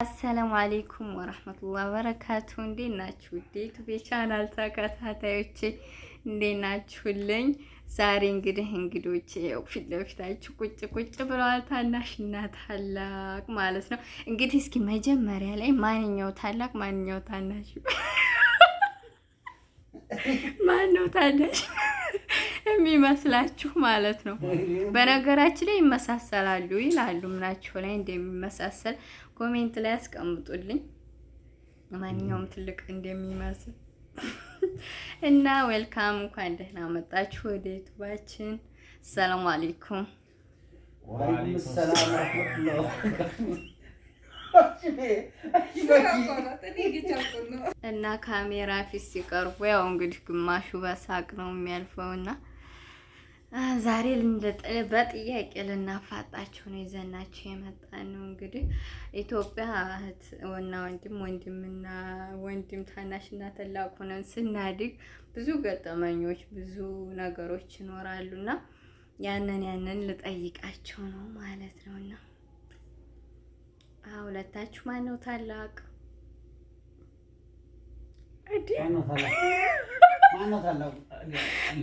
አሰላሙ አለይኩም ወራህመቱላሂ ወበረካቱ። እንዴት ናችሁ? ዩቲዩብ ቻናል ተከታታዮቼ እንዴት ናችሁልኝ? ዛሬ እንግዲህ እንግዶቼ ያው ፊት ለፊታችሁ ቁጭ ብለዋል። ታናሽና ታላቅ ማለት ነው። እንግዲህ እስኪ መጀመሪያ ላይ ማንኛው ታላቅ ማንኛው ታናሽ ማነው ታናሽ የሚመስላችሁ ማለት ነው? በነገራችን ላይ ይመሳሰላሉ ይላሉ። ምናቸው ላይ እንደሚመሳሰል ኮሜንት ላይ አስቀምጡልኝ። ማንኛውም ትልቅ እንደሚመስል እና ዌልካም፣ እንኳን ደህና መጣችሁ ወደ ዩቲዩባችን። ሰላም አለይኩም ወአለይኩም ሰላም ወራህመቱላህ። እና ካሜራ ፊት ሲቀርቡ ያው እንግዲህ ግማሹ በሳቅ ነው የሚያልፈውና ዛሬ በጥያቄ ልናፋጣቸው ነው ይዘናቸው የመጣን ነው። እንግዲህ ኢትዮጵያ እህት እና ወንድም ታናሽና ታላቅ ሆነን ስናድግ ብዙ ገጠመኞች ብዙ ነገሮች ይኖራሉና ያንን ልጠይቃቸው ነው ማለት ነውና ሁለታችሁ ማን ነው ታላቅ? ማነው ታላቅ?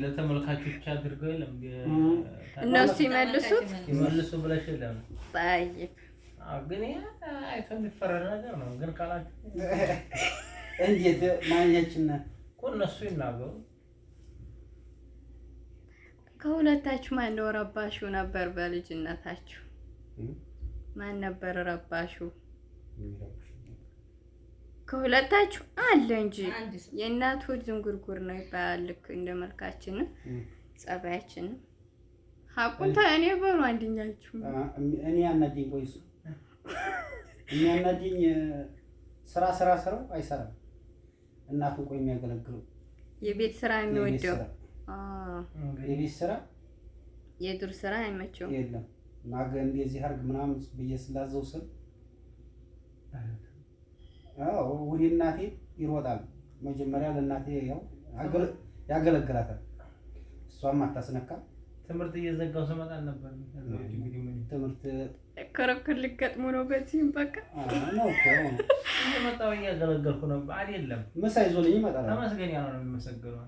ለተመልካቾች አድርገው የለም እነሱ ይመልሱ ብለሽ የለም። ጠይቅ ግን አይቶ የሚፈረድ ነገር ነው። ግን ካላችሁ እንዴት ማንኛችን እኮ እነሱ ይናገሩ። ከሁለታችሁ ማን ነው ረባሹ ነበር በልጅነታችሁ? ማን ነበር ረባሹ? ከሁለታችሁ አለ እንጂ የእናት ሆድ ዝንጉርጉር ነው ይባላል። ልክ እንደ መልካችን ጸባያችን ሀቁን እኔ በሉ አንድኛችሁ እኔ ያናድኝ ቆይሱ የሚያናድኝ ስራው አይሰራም። እናቱን ቆይ የሚያገለግለው የቤት ስራ የሚወደው የቤት ስራ የዱር ስራ አይመቸውም። የለም ማገ እንደዚህ አርግ ምናምን ብዬ ስላዘው ስል ወደ እናቴ ይሮጣል። መጀመሪያ ለእናቴ ያው ያገለግላታል። እሷም አታስነካ። ትምህርት እየዘጋው ስመጣ ነበር። ትምህርት ክርክር ልገጥሙ ነው። በዚህም በቃ ነው እኮ እየመጣሁ እያገለገልኩ ነበር። አይደለም ምሳ ይዞልኝ ይመጣል። ተመስገን ያለው ነው የሚመሰገነው።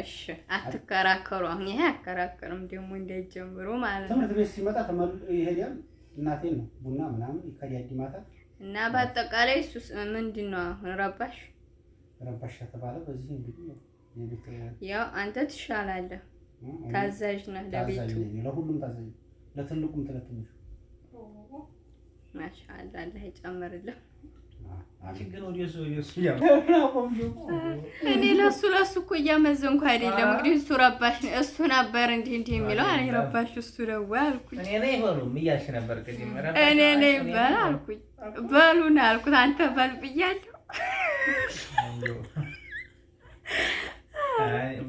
እሺ አትከራከሩ። አሁን ይሄ አከራከርም ደግሞ እንዳይጀምሩ ማለት ነው። ትምህርት ቤት ሲመጣ ይሄዳል። እናቴን ነው ቡና ምናምን ይከዳድማታል። እና በአጠቃላይ እሱ ምንድነው አሁን ረባሽ ተባለ። በዚህ እንግዲህ ያው አንተ ትሻላለህ፣ ታዛዥ ነህ ለቤቱ፣ ለሁሉም ታዛዥ፣ ለትልቁም ትለትልሽ። ማሻአላህ አላህ ይጨምርልህ። ችግር ወዲስ ያው እኔ ለሱ እኮ እያመዘንኩ አይደለም። እንግዲህ እሱ ረባሽ ነው እሱ ነበር እንዲህ የሚለው እኔ ረባሽ እሱ ነው አልኩኝ። እኔ ነኝ በሉም እያልሽ ነበር ከዚህ መረባ እኔ ነኝ በል አልኩኝ። በሉን አልኩት። አንተ በል ብያለሁ።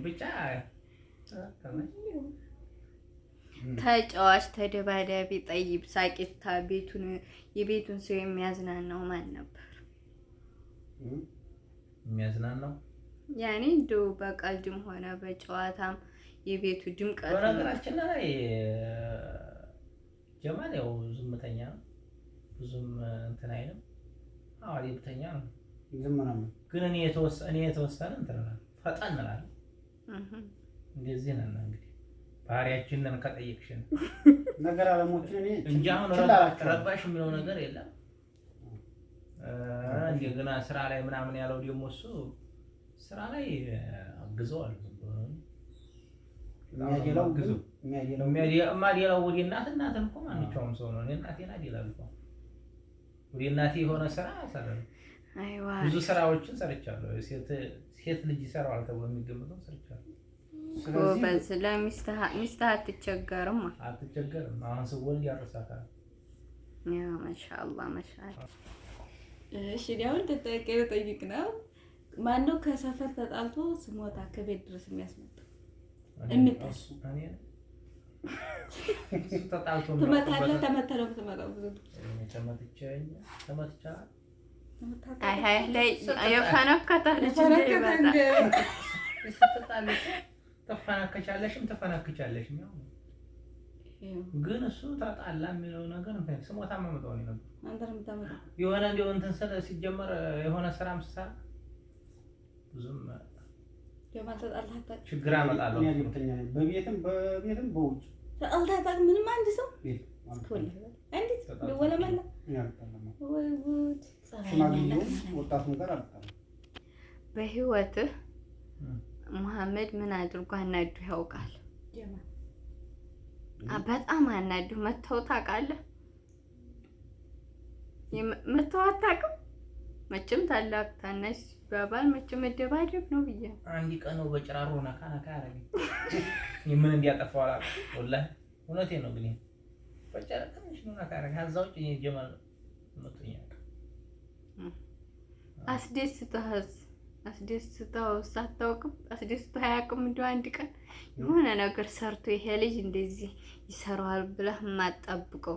ብቻ ተጫዋች፣ ተደባዳቢ፣ ጠይብ፣ ሳቂታ የቤቱን ሰው የሚያዝናናው ማን ነበር? የሚያዝናናው ያኔ እንደው በቀልድም ሆነ በጨዋታም የቤቱ ድምቀት። በነገራችን ላይ ጀማል ያው ዝምተኛ ነው፣ ብዙም እንትን አይልም። አሪብተኛ ነው፣ ዝምናም ግን እኔ የተወሰነ እንትን ነው ፈጣን እላለሁ። እንደዚህ ነን እንግዲህ ባህሪያችንን ከጠየቅሽን ነገር አለሞችን እኔ እንጂ አሁን ረባሽ የሚለው ነገር የለም። እንደገና ስራ ላይ ምናምን ያለው ደግሞ እሱ ስራ ላይ አግዘዋል። የሚያደላው ወደ እናትን እኮ ማንኛውም ሰው ነው። እኔ እናቴን አደላለሁ። ወደ እናቴ የሆነ ስራ ሰራለሁ። አይዋ ብዙ ስራዎችን ሰርቻለሁ። ሴት ልጅ ይሰራዋል ተብሎ የሚገመተው ሰርቻለሁ። ስለዚህ ለሚስትህ አትቸገርም። አሁን ስወልድ ያረሳታል። ያ ማሻአላህ ማሻአላህ። እሺ ዲያውን ተጠይቅ ነው። ማነው ከሰፈር ተጣልቶ ስሞታ ከቤት ድረስ የሚያስመጣ? እምታስ ተጣልቶ ትመታለህ? ተመተለው ትመጣው ብዙ ተመትቻ አይ ላይ የፈነከተ ልጅ ይመጣ ተፈናከቻለሽም ያው ግን እሱ ተጣላ የሚለው ነገር እንትን ስሞታ ማመጣው ነው ነበር። አንተ ነው የምታመጣው። የሆነ እንደው እንትን ስለ ሲጀመር የሆነ ስራም ስሰራ ብዙም ጀማል ተጣልተህ አታውቅም? ችግር አመጣለሁ። እኔ ገብተኛ ነኝ በቤትም በውጭ ተጣልተህ አታውቅም? ምንም አንድ ሰው ቤት እንዴት ደወለመላ ወይ ጉድ! ሽማግሌው ወጣቱን ጋር አልጣለም። በህይወትህ መሐመድ ምን አድርጎ አናዱ ያውቃል? ጀማል በጣም አናዱ መተው ታውቃለህ? መተው አታውቅም? መቼም ታላቅ ታናሽ ባባል መቼም መደባደብ ነው ብዬ አንድ ቀን ነው በጭራሮ ነካ ያረገኝ። ምን እንዲያጠፋው አላውቅም ወላሂ እውነቴን ነው። ግን በጭራሮ ትንሽ ነው ነካ ያረገኝ። ከዛው እኔ ጀማል መቶኛል። አስደስተው ሳታውቅም አስደስተው አያውቅም። እንደው አንድ ቀን የሆነ ነገር ሰርቶ ይሄ ልጅ እንደዚህ ይሰራዋል ብለህ የማትጠብቀው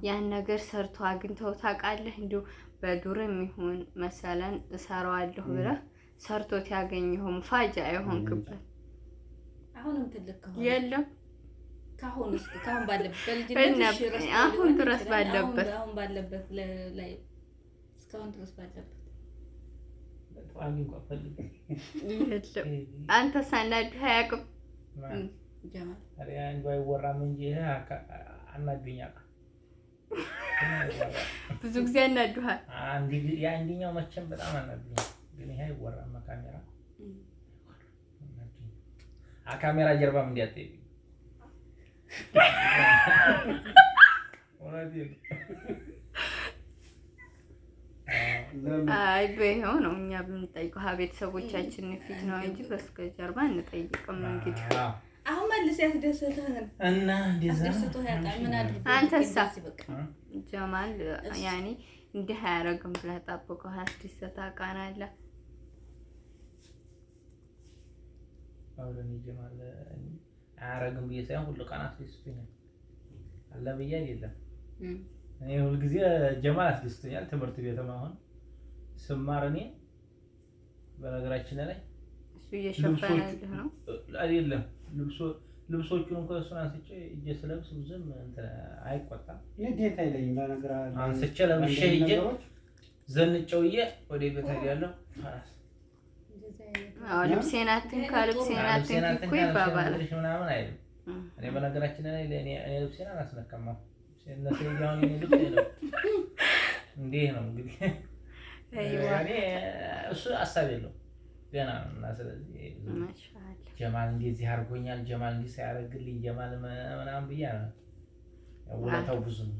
ያን ነገር ሰርቶ አግኝተው ታውቃለህ? እንደው በዱርም ይሁን መሰለን እሰራዋለሁ ብለህ ሰርቶት ያገኘው ፋጃ አይሆንክበት? አሁንም ትልቅ ከሆነ የለም ካሁን ባለበት በልጅነት አሁን ድረስ ባለበት አሁን ባለበት ላይ እስካሁን ድረስ ባለበት አንተ ሳናድህ አያውቅም? ጀማል አሬ አንዱ አይወራም እንጂ አናዱኛ ብዙ ጊዜ አናዱሃል። የአንደኛው መቼም በጣም አናዱኛ፣ ግን ይሄ አይወራም። ካሜራ ጀርባም እንዲያጠይቅ አይ በይኸው ነው እኛ ብንጠይቀው ቤተሰቦቻችን ፊት ነው እንጂ በስከ ጀርባ እንጠይቅም። እንግዲህ አሁን መልስ ያስደሰተህን እና እንደዛ አስደሰተህ ያውቃል። ምን አድርጎ አንተሳ ጀማል ያኔ እንዲህ አያረግም ብለህ ጠብቀው አስደሰተህ አቃናለ? አውረን ጀማል አያረግም ብዬ ሳይሆን ሁሉ ቀን አስደስቶኛል አለ ብዬ አይደለም። እኔ ሁሉ ጊዜ ጀማል አስደስቶኛል። ትምህርት ቤትም አሁን ስማር እኔ በነገራችን ላይ እሱ እየሸፈነልህ ነው አይደለም ልብሶቹን እንኳን እሱን አንስቼ እጄ ስለብስ ብዙም እንትን አይቆጣም። ንዴት አይለኝም። በነገር አንስቼ ለብሼ እጄ ዘንጨውዬ ወደ ቤት ሄዳለሁ። ልብሴን አትንካ እኮ ይባባል ምናምን አይልም። እኔ በነገራችን ላይ እኔ ልብሴን አላስነካም። እነሱ ያውን እኔ ልብስ ነው እንዴ ነው እንግዲህ እኔ እሱ ሐሳብ የለው ገና ነው። እና ስለዚህ ማሻአላ ጀማል እንደዚህ አድርጎኛል፣ ጀማል እንዲህ ሳያደርግልኝ ጀማል ምናምን ብያለሁ። ውለታው ብዙ ነው።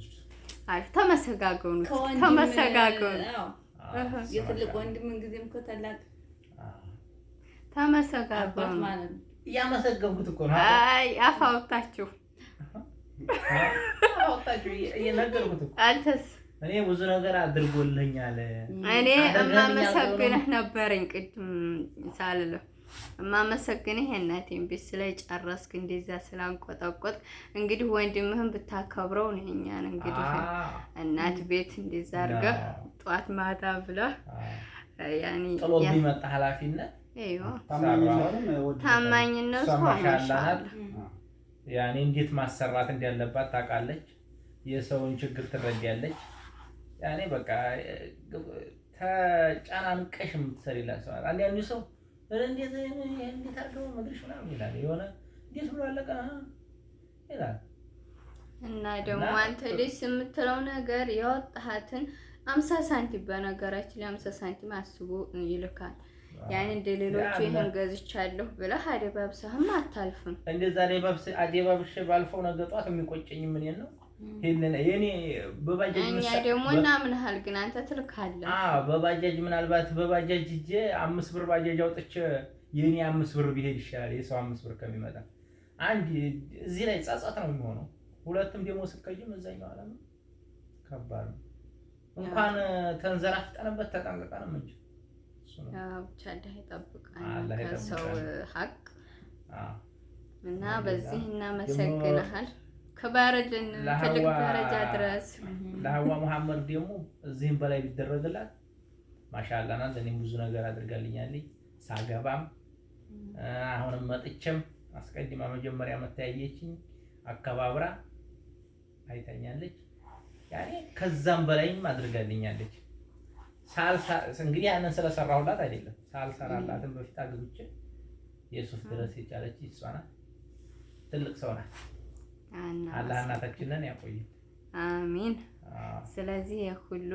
አይ ተመሰጋገኑ። የትልቅ ወንድምን ጊዜም እኮ ታላቅ ተመሰጋገኑ ማለት ነው። እያመሰገንኩት እኮ ነው። አይ አፋውታችሁ እየነገርኩት እኮ አንተስ እኔ ብዙ ነገር አድርጎልኛል። እኔ እማመሰግንህ ነበረኝ ቅድም ሳልልህ እማመሰግንህ የእናቴን ቤት ስለጨረስክ እንደዛ ስላንቆጠቆጥ እንግዲህ ወንድምህን ብታከብረው ነው እኛን እንግዲህ እናት ቤት እንደዛ አድርገህ ጧት ማታ ብለህ ያኔ ጥሎ ቢመጣ ኃላፊነት ታማኝነቱ ማሻአላህ ያኔ እንዴት ማሰራት እንዳለባት ታውቃለች። የሰውን ችግር ትረዳለች። ያኔ በቃ ተጫናንቀሽ የምትሰሪላት ሰው አለ። አንዳንዱ ሰው እንዴት አድርገው መድረሽ ምናምን ይላል። የሆነ እንዴት ብሎ አለቀ ይላል። እና ደግሞ አንተ ደስ የምትለው ነገር ያወጣሃትን 50 ሳንቲም በነገራችን ላይ 50 ሳንቲም አስቦ ይልካል። ያን እንደ ሌሎቹ ይሄን ገዝቻለሁ ብለህ አደባብሰህም አታልፍም። እንደዛ አደባብሽ ባልፈው ነገ ጧት የሚቆጨኝ ምን ነው? የኔ በባጃጅ እኛ ደግሞ እናምንሃል፣ ግን አንተ ትልካለህ። በባጃጅ ምናልባት በባጃጅ እጄ 5 ብር ባጃጅ አውጥቼ የኔ 5 ብር ቢሄድ ይሻላል የሰው 5 ብር ከሚመጣ። አንድ እዚህ ላይ ጻጻት ነው የሚሆነው። ሁለቱም ደግሞ ስከጅም እዛኛው አለ ከባድ ነው። እንኳን ተንዘራፍጠንበት ተጠንቅቀንም እንጂ ብቻ አላህ ይጠብቃል ከሰው ሀቅ እና በዚህ እናመሰግናለን። ከባረልን ትልቅ ደረጃ ድረስ ለሀዋ መሐመድ ደግሞ እዚህም በላይ ቢደረግላት ማሻአላህ ናት። እኔም ብዙ ነገር አድርጋልኛለች። ሳገባም አሁንም መጥቼም አስቀድማ መጀመሪያ መታያየችኝ አከባብራ አይታኛለች። ያኔ ከዛም በላይም አድርጋልኛለች። እንግዲህ ያንን ስለሰራሁላት አይደለም ሳልሰራላትም በፊት አግብቼ የሱፍ ድረስ የቻለች እሷ ናት። ትልቅ ሰው ናት። አላህ እናታችንን ያቆይ። አሚን። ስለዚህ የሁሉ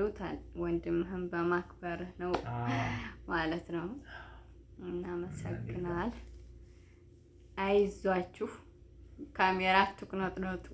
ወንድምህን በማክበር ነው ማለት ነው። እናመሰግናል። አይዟችሁ፣ ካሜራ አትቁነጥነጡ።